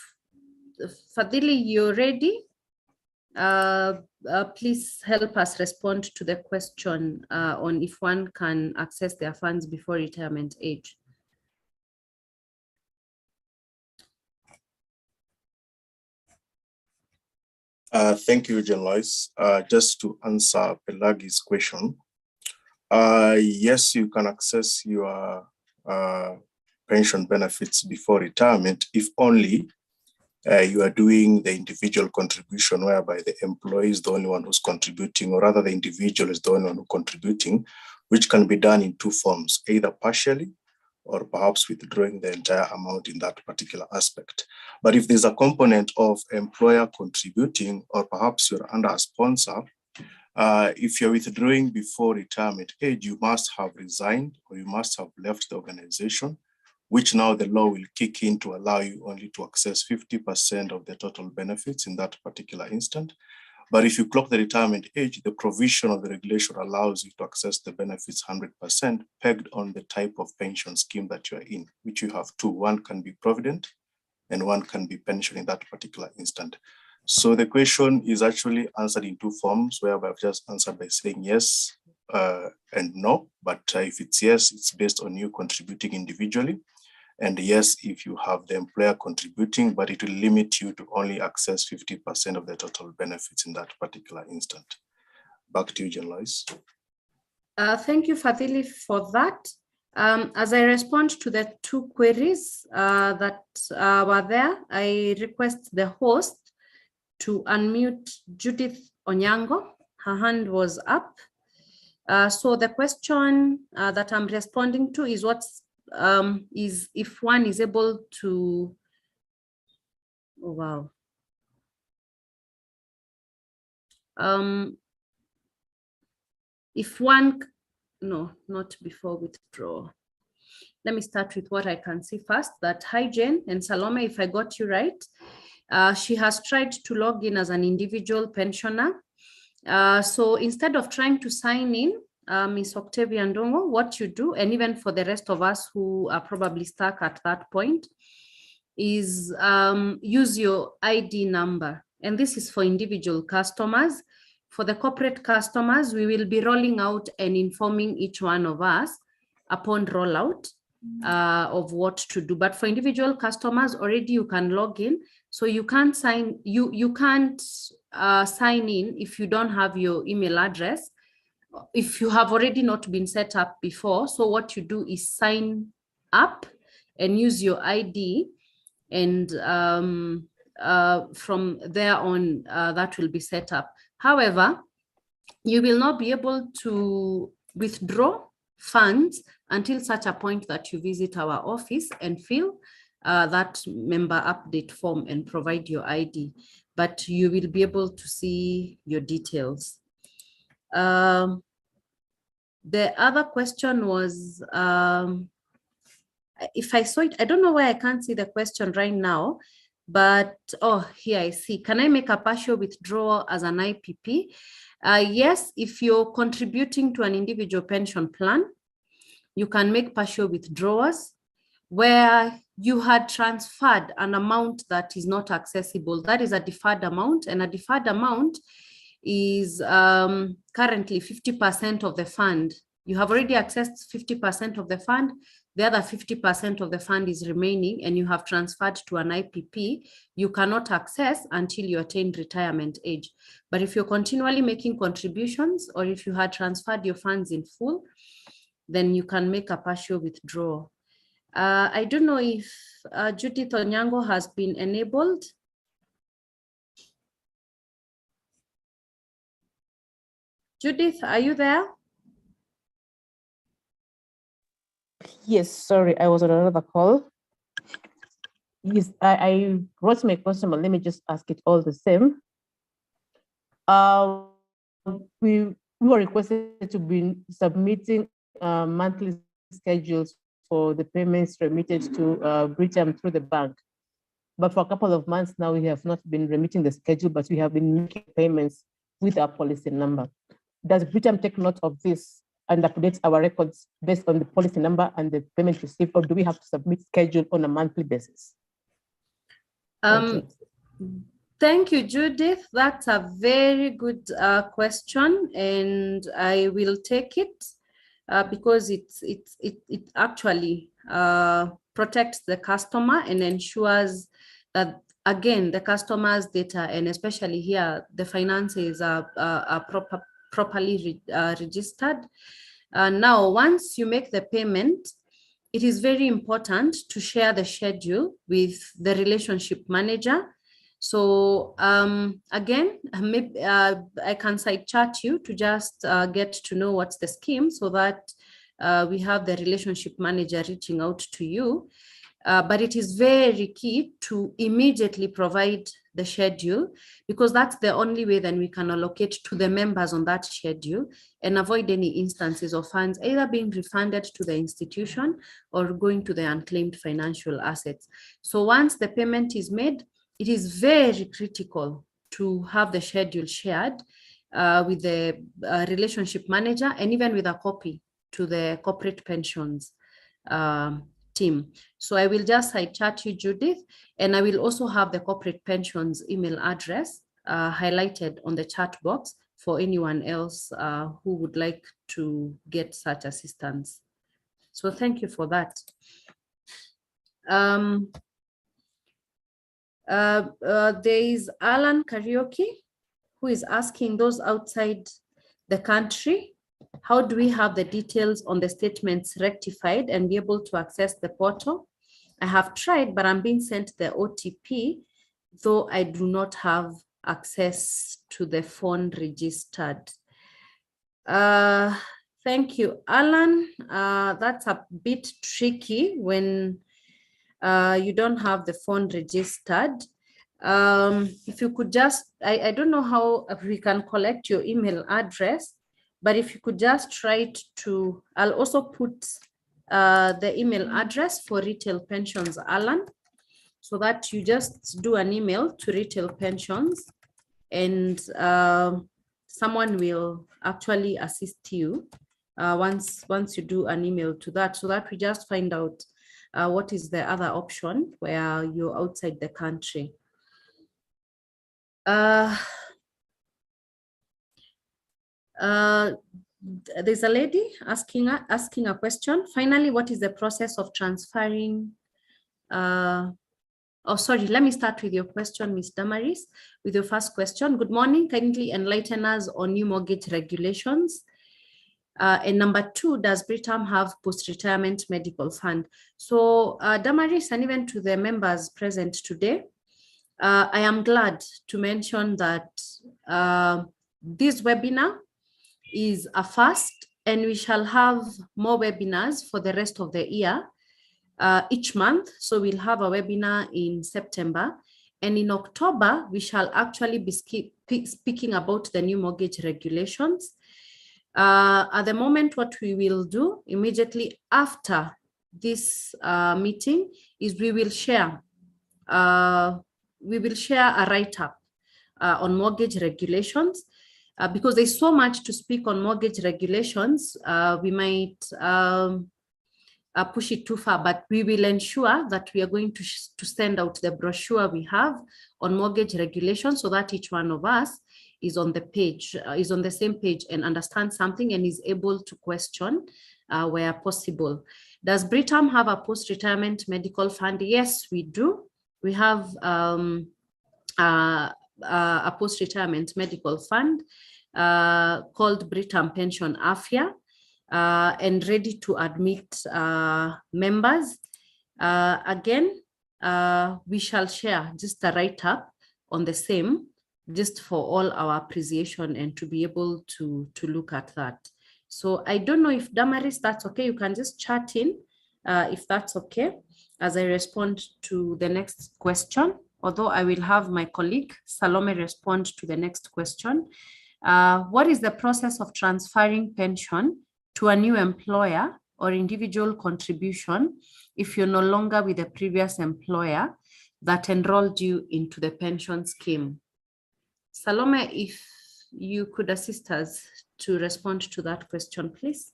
Fadili, you're ready, please help us respond to the question on if one can access their funds before retirement age. Thank you, Jane Lois. Just to answer Pelagi's question, yes, you can access your pension benefits before retirement if only you are doing the individual contribution whereby the employee is the only one who's contributing, or rather the individual is the only one who's contributing, which can be done in two forms, either partially or perhaps withdrawing the entire amount in that particular aspect. But if there's a component of employer contributing, or perhaps you're under a sponsor, if you're withdrawing before retirement age, you must have resigned or you must have left the organization, which now the law will kick in to allow you only to access 50% of the total benefits in that particular instant. But if you clock the retirement age, the provision of the regulation allows you to access the benefits 100% pegged on the type of pension scheme that you are in, which you have two. One can be provident and one can be pension in that particular instant. So the question is actually answered in two forms, whereby I've just answered by saying yes and no. But if it's yes, it's based on you contributing individually. And yes, if you have the employer contributing, but it will limit you to only access 50% of the total benefits in that particular instant. Back to you, Jane Lois. Thank you, Fadili, for that. As I respond to the two queries that were there, I request the host to unmute Judith Onyango. Her hand was up. So the question that I'm responding to is is if one is able to, oh, wow. If one, no, not before withdrawal. Let me start with what I can see first, that hi, Jane and Salome, if I got you right, she has tried to log in as an individual pensioner. So instead of trying to sign in, Ms. Octavia Ndongo, what you do, and even for the rest of us who are probably stuck at that point, is use your ID number. And this is for individual customers. For the corporate customers, we will be rolling out and informing each one of us upon rollout of what to do. But for individual customers, already you can log in. So you can't sign, you can't sign in if you don't have your email address, if you have already not been set up before. So what you do is sign up and use your ID, and from there on, that will be set up. However, you will not be able to withdraw funds until such a point that you visit our office and fill that member update form and provide your ID, but you will be able to see your details. The other question was, if I saw it, I don't know why I can't see the question right now, but oh, here I see. Can I make a partial withdrawal as an IPP? Yes, if you're contributing to an individual pension plan, you can make partial withdrawals where you had transferred an amount that is not accessible. That is a deferred amount, and a deferred amount is currently 50% of the fund. You have already accessed 50% of the fund. The other 50% of the fund is remaining, and you have transferred to an IPP. You cannot access until you attain retirement age. But if you're continually making contributions, or if you had transferred your funds in full, then you can make a partial withdrawal. I don't know if Judith Onyango has been enabled. Judith, are you there? Yes, sorry, I was on another call. Yes, I wrote my question, but let me just ask it all the same. We were requested to be submitting monthly schedules for the payments remitted to Britam through the bank. But for a couple of months now, we have not been remitting the schedule, but we have been making payments with our policy number. Does Britam take note of this and update our records based on the policy number and the payment received, or do we have to submit schedule on a monthly basis? Thank you, Judith. That's a very good question, and I will take it because it actually protects the customer and ensures that, again, the customer's data, and especially here, the finances are properly registered. Now, once you make the payment, it is very important to share the schedule with the relationship manager. So again, maybe I can side chat you to just get to know what's the scheme, so that we have the relationship manager reaching out to you. But it is very key to immediately provide the schedule, because that's the only way then we can allocate to the members on that schedule and avoid any instances of funds either being refunded to the institution or going to the unclaimed financial assets. So once the payment is made, it is very critical to have the schedule shared with the relationship manager, and even with a copy to the corporate pensions team. So I will just side chat you, Judith, and I will also have the corporate pensions email address highlighted on the chat box for anyone else who would like to get such assistance. So thank you for that. There is Alan Karaoke, who is asking those outside the country, how do we have the details on the statements rectified and be able to access the portal? I have tried, but I'm being sent the OTP, though I do not have access to the phone registered. Thank you, Alan. That's a bit tricky when you don't have the phone registered. If you could just, I don't know how we can collect your email address, but if you could just write to, I'll also put the email address for retail pensions, Alan, so that you just do an email to retail pensions, and someone will actually assist you once you do an email to that, so that we just find out what is the other option where you're outside the country. There's a lady asking a question. Finally, what is the process of transferring? Oh, sorry, let me start with your question, Ms. Damaris, with your first question. Good morning, kindly enlighten us on new mortgage regulations. And number two, does Britam have post-retirement medical fund? So Damaris, and even to the members present today, I am glad to mention that this webinar is a first, and we shall have more webinars for the rest of the year each month. So we'll have a webinar in September, and in October, we shall actually be speaking about the new mortgage regulations. At the moment, what we will do immediately after this meeting is we will share a write-up on mortgage regulations. Because there's so much to speak on mortgage regulations, we might push it too far, but we will ensure that we are going to send out the brochure we have on mortgage regulations, so that each one of us is on the page, is on the same page and understands something and is able to question where possible. Does Britam have a post-retirement medical fund? Yes, we do. We have a post-retirement medical fund called Britam Pension Afia, and ready to admit members. Again, we shall share just a write-up on the same, just for all our appreciation and to be able to look at that. So I don't know if Damaris, that's okay. You can just chat in if that's okay, as I respond to the next question. Although I will have my colleague Salome respond to the next question. What is the process of transferring pension to a new employer or individual contribution if you're no longer with the previous employer that enrolled you into the pension scheme. Salome, if you could assist us to respond to that question, please.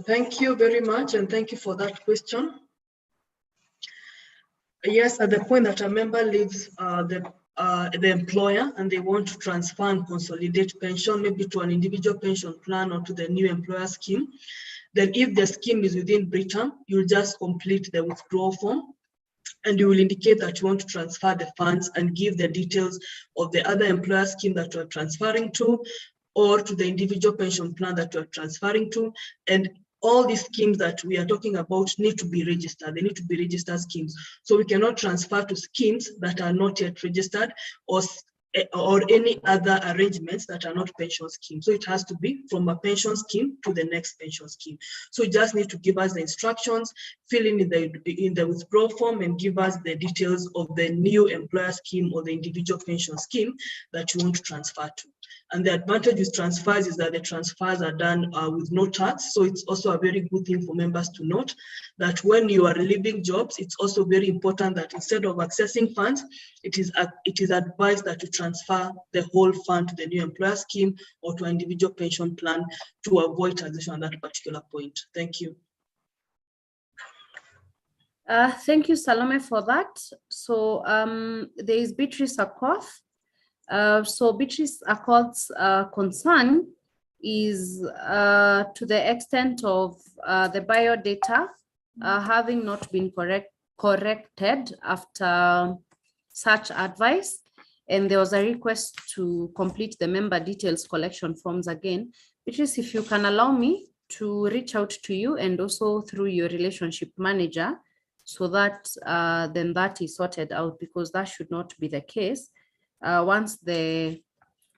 Thank you very much, and thank you for that question. Yes, at the point that a member leaves the employer and they want to transfer and consolidate pension, maybe to an individual pension plan or to the new employer scheme, then if the scheme is within Britam, you'll just complete the withdrawal form and you will indicate that you want to transfer the funds and give the details of the other employer scheme that you're transferring to or to the individual pension plan that you're transferring to. And all these schemes that we are talking about need to be registered. They need to be registered schemes. So we cannot transfer to schemes that are not yet registered or any other arrangements that are not pension schemes. So it has to be from a pension scheme to the next pension scheme. So you just need to give us the instructions, fill in the withdrawal form and give us the details of the new employer scheme or the individual pension scheme that you want to transfer to. And the advantage with transfers is that the transfers are done with no tax. So it's also a very good thing for members to note that when you are leaving jobs, it's also very important that instead of accessing funds, it is advised that you transfer the whole fund to the new employer scheme or to an individual pension plan to avoid taxation at that particular point. Thank you. Thank you, Salome, for that. So there is Beatrice Akoth. So Beatrice Akoth's concern is to the extent of the biodata having not been corrected after such advice. And there was a request to complete the member details collection forms again. Beatrice, if you can allow me to reach out to you and also through your relationship manager so that then that is sorted out, because that should not be the case. Once the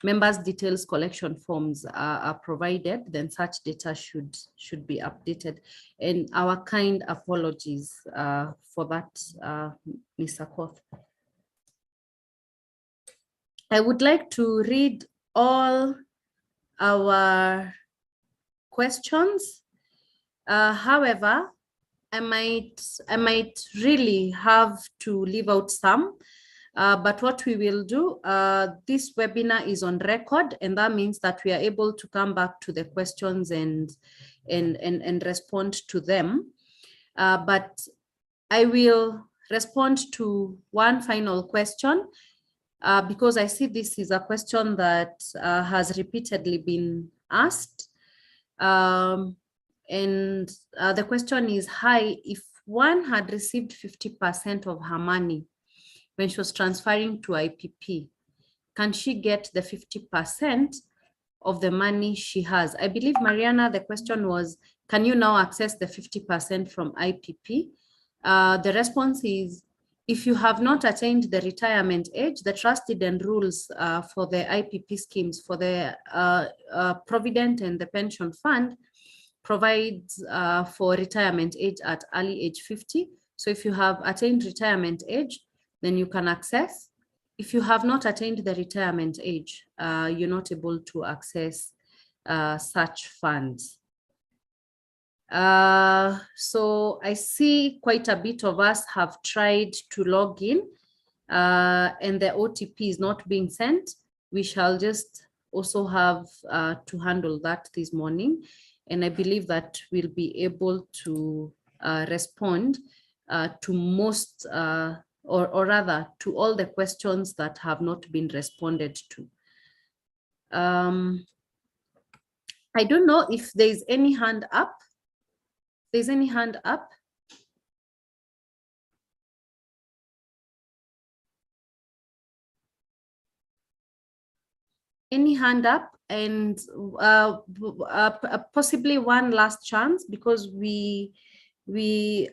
members' details collection forms are provided, then such data should be updated. And our kind apologies for that, Ms. Akoth. I would like to read all our questions. However, I might really have to leave out some. But what we will do, this webinar is on record, and that means that we are able to come back to the questions and respond to them. But I will respond to one final question because I see this is a question that has repeatedly been asked. And the question is, hi, if one had received 50% of her money when she was transferring to IPP, can she get the 50% of the money she has? I believe, Mariana, the question was, can you now access the 50% from IPP? The response is, if you have not attained the retirement age, the trustee and rules for the IPP schemes for the Provident and the Pension Fund provides for retirement age at early age 50. So if you have attained retirement age, then you can access. If you have not attained the retirement age, you're not able to access such funds. So I see quite a bit of us have tried to log in and the OTP is not being sent. We shall just also have to handle that this morning. And I believe that we'll be able to respond to most or rather to all the questions that have not been responded to. I don't know if there's any hand up. There's any hand up? Any hand up? And possibly one last chance, because we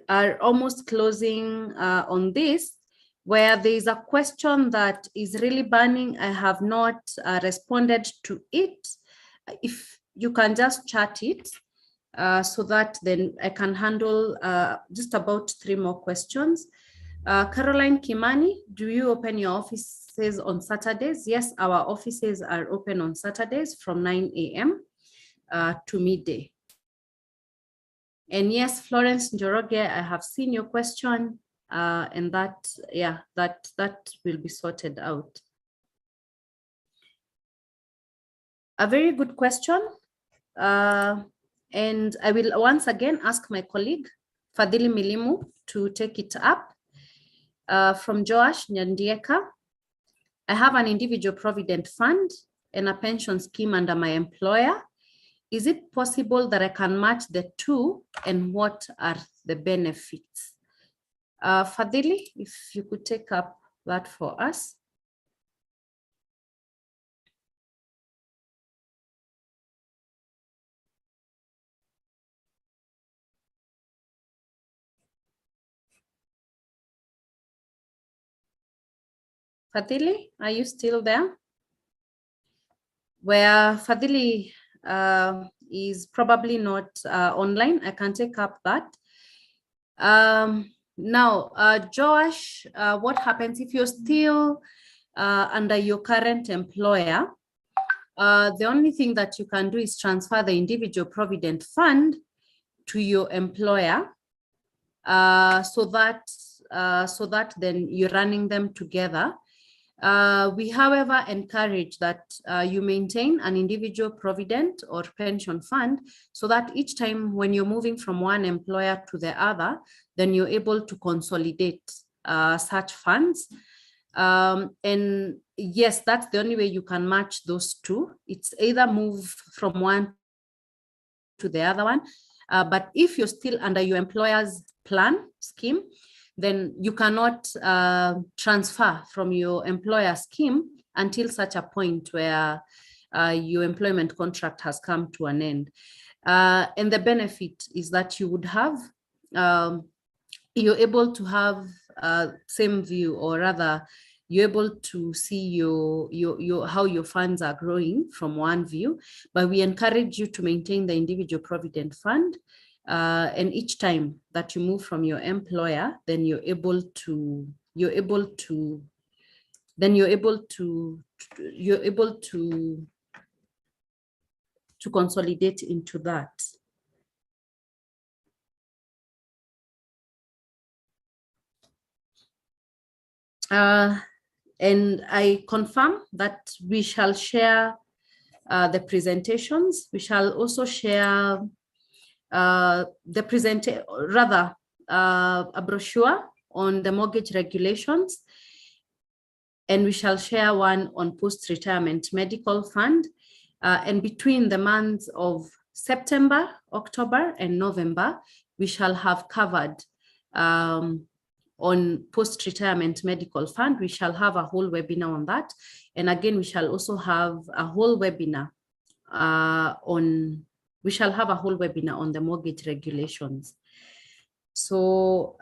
are almost closing on this, where there is a question that is really burning. I have not responded to it. If you can just chat it so that then I can handle just about 3 more questions. Caroline Kimani, do you open your offices on Saturdays? Yes, our offices are open on Saturdays from 9 a.m. To midday. And yes, Florence Njoroge, I have seen your question, and that will be sorted out. A very good question. And I will once again ask my colleague, Fadhili Milimu, to take it up. From Joash Nyandieka, I have an individual provident fund and a pension scheme under my employer. Is it possible that I can match the two, and what are the benefits? Fadhili, if you could take up that for us. Fadhili, are you still there? Where Fadhili is probably not online, I can take up that. Now, Joash, what happens if you're still under your current employer? The only thing that you can do is transfer the individual provident fund to your employer, so that then you're running them together. We, however, encourage that you maintain an individual provident or pension fund, so that each time when you're moving from one employer to the other, then you're able to consolidate such funds. And yes, that's the only way you can match those two. It's either move from one to the other one. But if you're still under your employer's plan scheme, then you cannot transfer from your employer scheme until such a point where your employment contract has come to an end. And the benefit is that you would have, you're able to have same view, or rather, you're able to see how your funds are growing from one view. But we encourage you to maintain the individual provident fund. And each time that you move from your employer, then you're able to consolidate into that. And I confirm that we shall share the presentations. We shall also share a brochure on the mortgage regulations, and we shall share one on post-retirement medical fund. And between the months of September, October, and November, we shall have covered on post-retirement medical fund. We shall have a whole webinar on that. And again, we shall also have a whole webinar on the mortgage regulations. So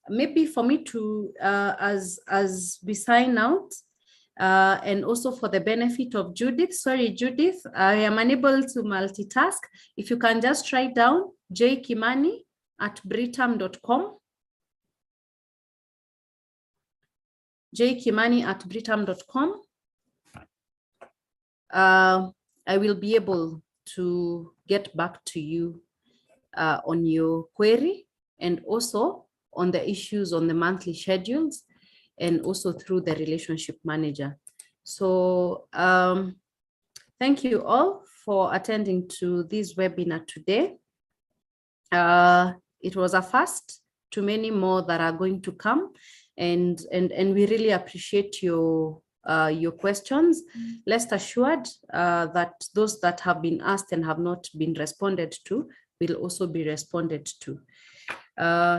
maybe for me to, as we sign out, and also for the benefit of Judith, sorry, Judith, I am unable to multitask. If you can just write down jkimani@britam.com, jkimani@britam.com. I will be able to get back to you on your query, and also on the issues on the monthly schedules, and also through the relationship manager. So thank you all for attending to this webinar today. It was a first to many more that are going to come, and we really appreciate your questions. Rest assured that those that have been asked and have not been responded to will also be responded to.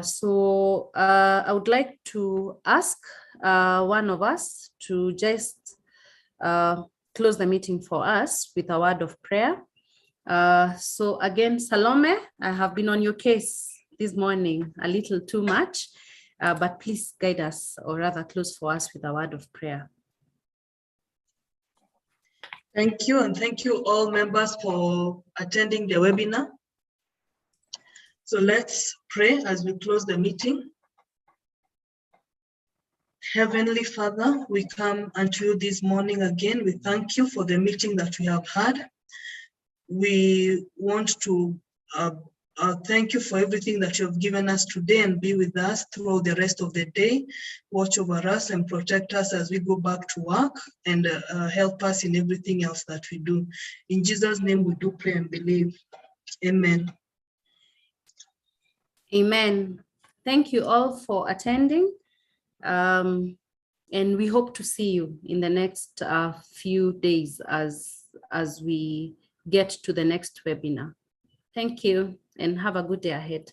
So I would like to ask one of us to just close the meeting for us with a word of prayer. So again, Salome, I have been on your case this morning a little too much, but please guide us, or rather close for us with a word of prayer. Thank you, and thank you all members for attending the webinar. So let's pray as we close the meeting. Heavenly Father, we come unto you this morning again. We thank you for the meeting that we have had. We want to Thank you for everything that you have given us today, and be with us throughout the rest of the day. Watch over us and protect us as we go back to work, and help us in everything else that we do. In Jesus' name we do pray and believe. Amen. Amen. Thank you all for attending. And we hope to see you in the next few days as we get to the next webinar. Thank you and have a good day ahead.